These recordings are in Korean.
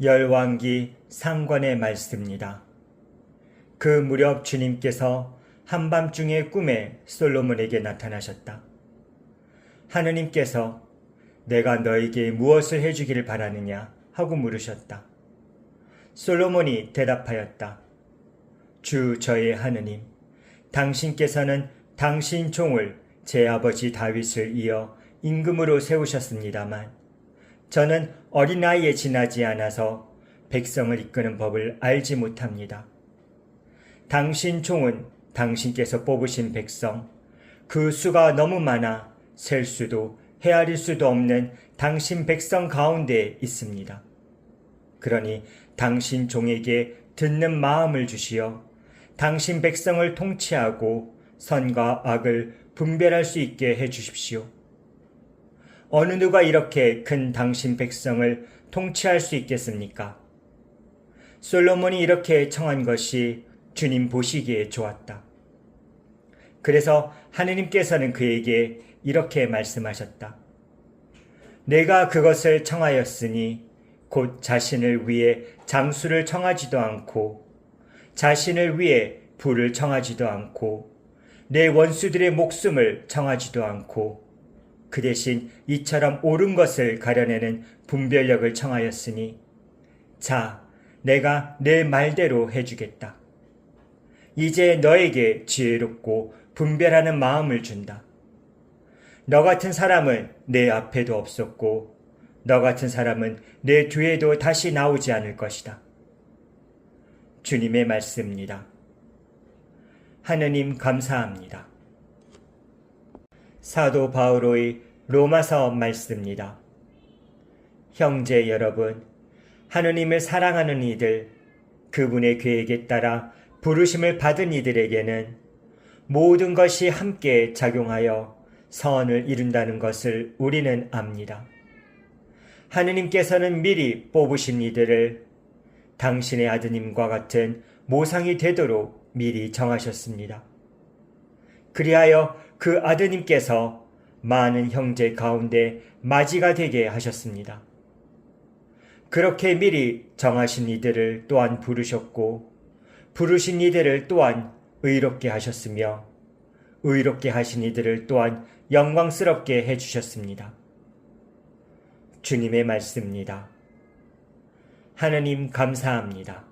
열왕기 상권의 말씀입니다. 그 무렵 주님께서 한밤중에 꿈에 솔로몬에게 나타나셨다. 하느님께서 내가 너에게 무엇을 해주기를 바라느냐 하고 물으셨다. 솔로몬이 대답하였다. 주 저의 하느님, 당신께서는 당신 종을 제 아버지 다윗을 이어 임금으로 세우셨습니다만 저는 어린아이에 지나지 않아서 백성을 이끄는 법을 알지 못합니다. 당신 종은 당신께서 뽑으신 백성, 그 수가 너무 많아 셀 수도 헤아릴 수도 없는 당신 백성 가운데 있습니다. 그러니 당신 종에게 듣는 마음을 주시어 당신 백성을 통치하고 선과 악을 분별할 수 있게 해 주십시오. 어느 누가 이렇게 큰 당신 백성을 통치할 수 있겠습니까? 솔로몬이 이렇게 청한 것이 주님 보시기에 좋았다. 그래서 하느님께서는 그에게 이렇게 말씀하셨다. 내가 그것을 청하였으니 곧 자신을 위해 장수를 청하지도 않고 자신을 위해 부를 청하지도 않고 내 원수들의 목숨을 청하지도 않고 그 대신 이처럼 옳은 것을 가려내는 분별력을 청하였으니 자, 내가 내 말대로 해주겠다. 이제 너에게 지혜롭고 분별하는 마음을 준다. 너 같은 사람은 내 앞에도 없었고 너 같은 사람은 내 뒤에도 다시 나오지 않을 것이다. 주님의 말씀입니다. 하느님 감사합니다. 사도 바오로의 로마서 말씀입니다. 형제 여러분, 하느님을 사랑하는 이들, 그분의 계획에 따라 부르심을 받은 이들에게는 모든 것이 함께 작용하여 선을 이룬다는 것을 우리는 압니다. 하느님께서는 미리 뽑으신 이들을 당신의 아드님과 같은 모상이 되도록 미리 정하셨습니다. 그리하여 그 아드님께서 많은 형제 가운데 맞이가 되게 하셨습니다. 그렇게 미리 정하신 이들을 또한 부르셨고 부르신 이들을 또한 의롭게 하셨으며 의롭게 하신 이들을 또한 영광스럽게 해주셨습니다. 주님의 말씀입니다. 하느님 감사합니다.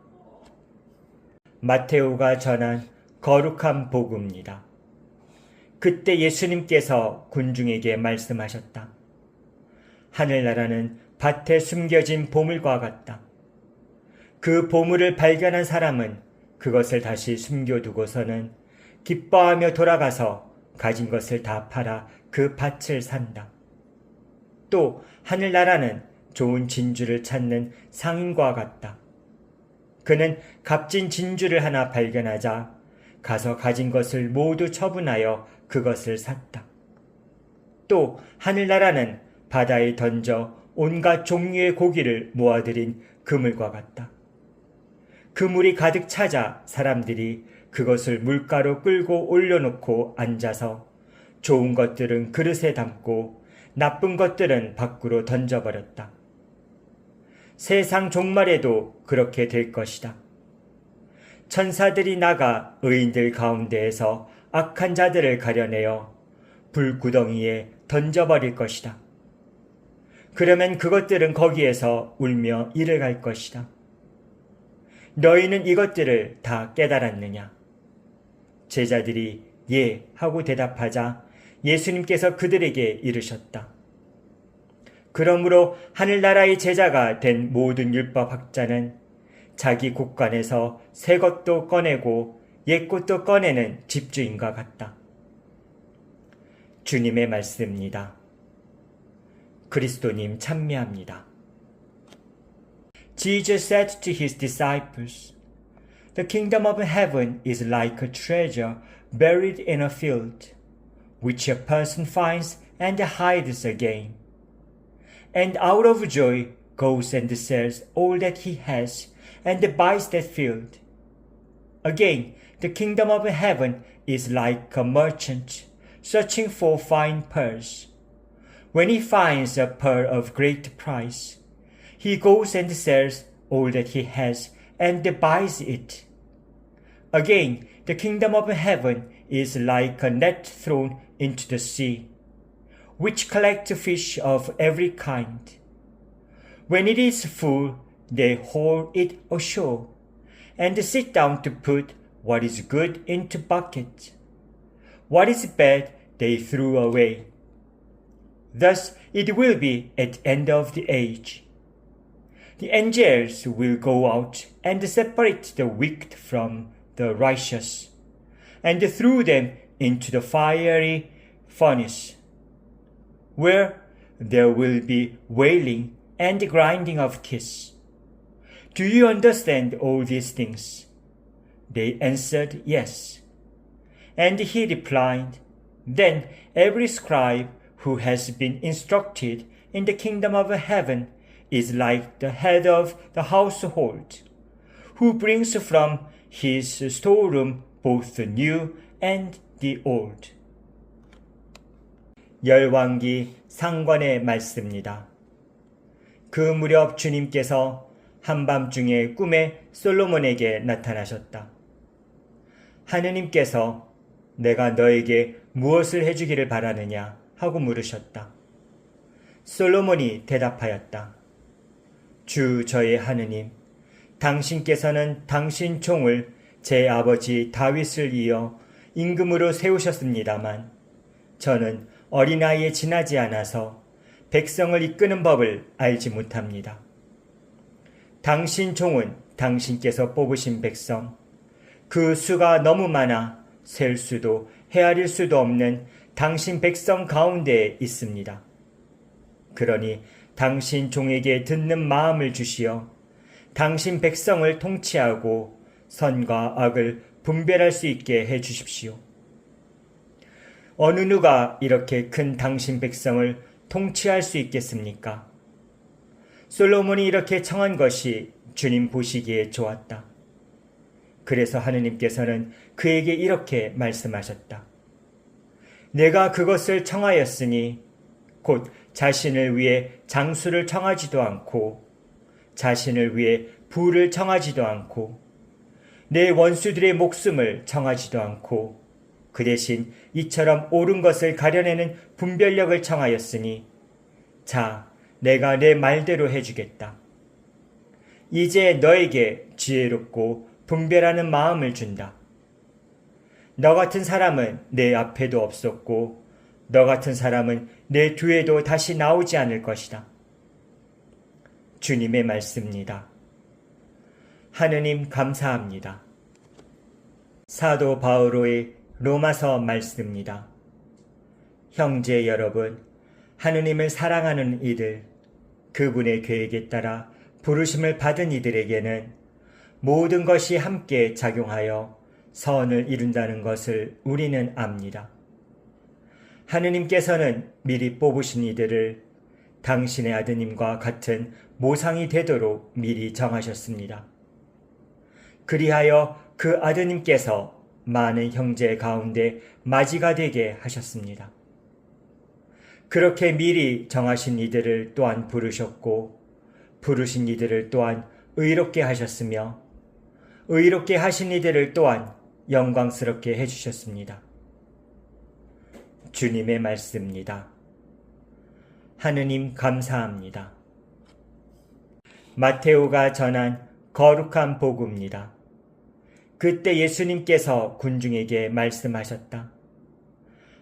마테오가 전한 거룩한 복음입니다. 그때 예수님께서 군중에게 말씀하셨다. 하늘나라는 밭에 숨겨진 보물과 같다. 그 보물을 발견한 사람은 그것을 다시 숨겨두고서는 기뻐하며 돌아가서 가진 것을 다 팔아 그 밭을 산다. 또 하늘나라는 좋은 진주를 찾는 상인과 같다. 그는 값진 진주를 하나 발견하자 가서 가진 것을 모두 처분하여 그것을 샀다. 또 하늘나라는 바다에 던져 온갖 종류의 고기를 모아들인 그물과 같다. 그물이 가득 차자 사람들이 그것을 물가로 끌고 올려놓고 앉아서 좋은 것들은 그릇에 담고 나쁜 것들은 밖으로 던져버렸다. 세상 종말에도 그렇게 될 것이다. 천사들이 나가 의인들 가운데에서 악한 자들을 가려내어 불구덩이에 던져버릴 것이다. 그러면 그것들은 거기에서 울며 이를 갈 것이다. 너희는 이것들을 다 깨달았느냐? 제자들이 예 하고 대답하자 예수님께서 그들에게 이르셨다. 그러므로 하늘나라의 제자가 된 모든 율법학자는 자기 곳간에서 새 것도 꺼내고 옛 것도 꺼내는 집주인과 같다. 주님의 말씀입니다. 그리스도님 찬미합니다. Jesus said to his disciples, The kingdom of heaven is like a treasure buried in a field, which a person finds and hides again, and out of joy goes and sells all that he has and buys that field. Again, the kingdom of heaven is like a merchant searching for fine pearls. When he finds a pearl of great price, he goes and sells all that he has and buys it. Again, the kingdom of heaven is like a net thrown into the sea, which collects fish of every kind. When it is full, they haul it ashore, and sit down to put what is good into buckets. What is bad they threw away. Thus it will be at the end of the age. The angels will go out and separate the wicked from the righteous, and throw them into the fiery furnace, where there will be wailing and grinding of teeth. Do you understand all these things? They answered, yes. And he replied, then every scribe who has been instructed in the kingdom of heaven is like the head of the household, who brings from his storeroom both the new and the old. 열왕기 상관의 말씀입니다. 그 무렵 주님께서 한밤중에 꿈에 솔로몬에게 나타나셨다. 하느님께서 내가 너에게 무엇을 해주기를 바라느냐 하고 물으셨다. 솔로몬이 대답하였다. 주 저의 하느님, 당신께서는 당신 종을 제 아버지 다윗을 이어 임금으로 세우셨습니다만 저는 어린아이에 지나지 않아서 백성을 이끄는 법을 알지 못합니다. 당신 종은 당신께서 뽑으신 백성, 그 수가 너무 많아 셀 수도 헤아릴 수도 없는 당신 백성 가운데에 있습니다. 그러니 당신 종에게 듣는 마음을 주시어 당신 백성을 통치하고 선과 악을 분별할 수 있게 해 주십시오. 어느 누가 이렇게 큰 당신 백성을 통치할 수 있겠습니까? 솔로몬이 이렇게 청한 것이 주님 보시기에 좋았다. 그래서 하느님께서는 그에게 이렇게 말씀하셨다. 내가 그것을 청하였으니 곧 자신을 위해 장수를 청하지도 않고 자신을 위해 부를 청하지도 않고 내 원수들의 목숨을 청하지도 않고 그 대신 이처럼 옳은 것을 가려내는 분별력을 청하였으니 자, 내가 내 말대로 해주겠다. 이제 너에게 지혜롭고 분별하는 마음을 준다. 너 같은 사람은 내 앞에도 없었고 너 같은 사람은 내 뒤에도 다시 나오지 않을 것이다. 주님의 말씀입니다. 하느님 감사합니다. 사도 바오로의 로마서 말씀입니다. 형제 여러분, 하느님을 사랑하는 이들, 그분의 계획에 따라 부르심을 받은 이들에게는 모든 것이 함께 작용하여 선을 이룬다는 것을 우리는 압니다. 하느님께서는 미리 뽑으신 이들을 당신의 아드님과 같은 모상이 되도록 미리 정하셨습니다. 그리하여 그 아드님께서 많은 형제 가운데 맞이가 되게 하셨습니다. 그렇게 미리 정하신 이들을 또한 부르셨고 부르신 이들을 또한 의롭게 하셨으며 의롭게 하신 이들을 또한 영광스럽게 해주셨습니다. 주님의 말씀입니다. 하느님 감사합니다. 마테오가 전한 거룩한 복음입니다. 그때 예수님께서 군중에게 말씀하셨다.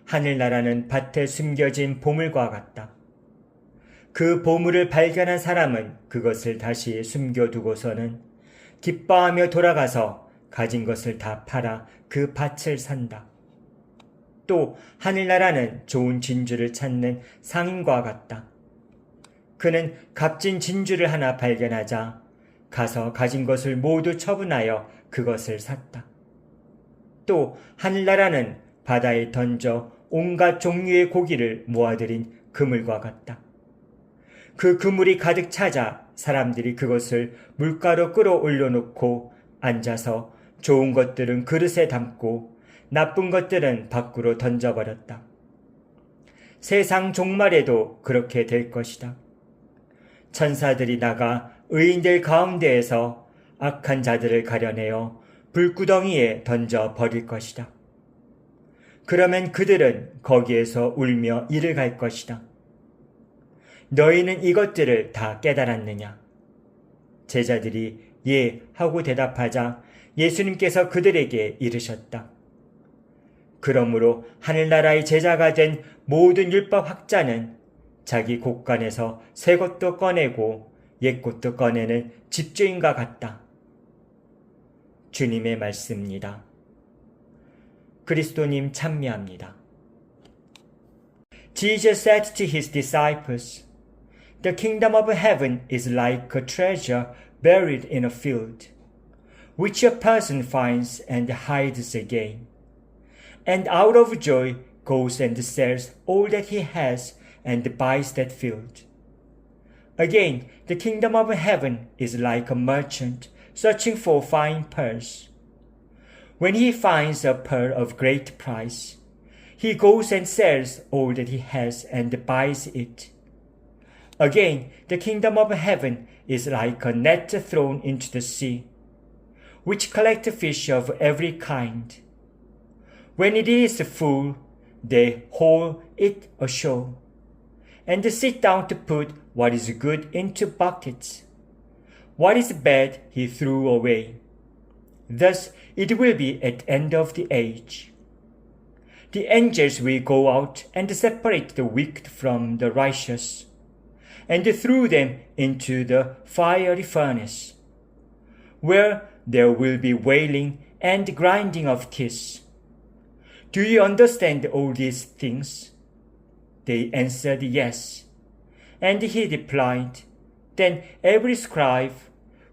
하늘나라는 밭에 숨겨진 보물과 같다. 그 보물을 발견한 사람은 그것을 다시 숨겨두고서는 기뻐하며 돌아가서 가진 것을 다 팔아 그 밭을 산다. 또 하늘나라는 좋은 진주를 찾는 상인과 같다. 그는 값진 진주를 하나 발견하자 가서 가진 것을 모두 처분하여 그것을 샀다. 또 하늘나라는 바다에 던져 온갖 종류의 고기를 모아들인 그물과 같다. 그 그물이 가득 차자 사람들이 그것을 물가로 끌어올려 놓고 앉아서 좋은 것들은 그릇에 담고 나쁜 것들은 밖으로 던져버렸다. 세상 종말에도 그렇게 될 것이다. 천사들이 나가 의인들 가운데에서 악한 자들을 가려내어 불구덩이에 던져 버릴 것이다. 그러면 그들은 거기에서 울며 이를 갈 것이다. 너희는 이것들을 다 깨달았느냐? 제자들이 예 하고 대답하자 예수님께서 그들에게 이르셨다. 그러므로 하늘나라의 제자가 된 모든 율법 학자는 자기 곳간에서 새 것도 꺼내고 옛 것도 꺼내는 집주인과 같다. 주님의 말씀입니다. 그리스도님 찬미합니다. Jesus said to his disciples, The kingdom of heaven is like a treasure buried in a field, which a person finds and hides again, and out of joy goes and sells all that he has and buys that field. Again, the kingdom of heaven is like a merchant searching for fine pearls. When he finds a pearl of great price, he goes and sells all that he has and buys it. Again, the kingdom of heaven is like a net thrown into the sea, which collects fish of every kind. When it is full, they haul it ashore, and sit down to put what is good into buckets. What is bad he threw away. Thus it will be at the end of the age. The angels will go out and separate the wicked from the righteous, and throw them into the fiery furnace, where there will be wailing and grinding of teeth. Do you understand all these things? They answered yes. And he replied, Then every scribe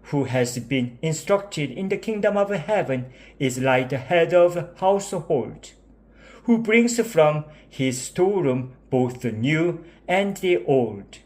who has been instructed in the kingdom of heaven is like the head of a household, who brings from his storeroom both the new and the old.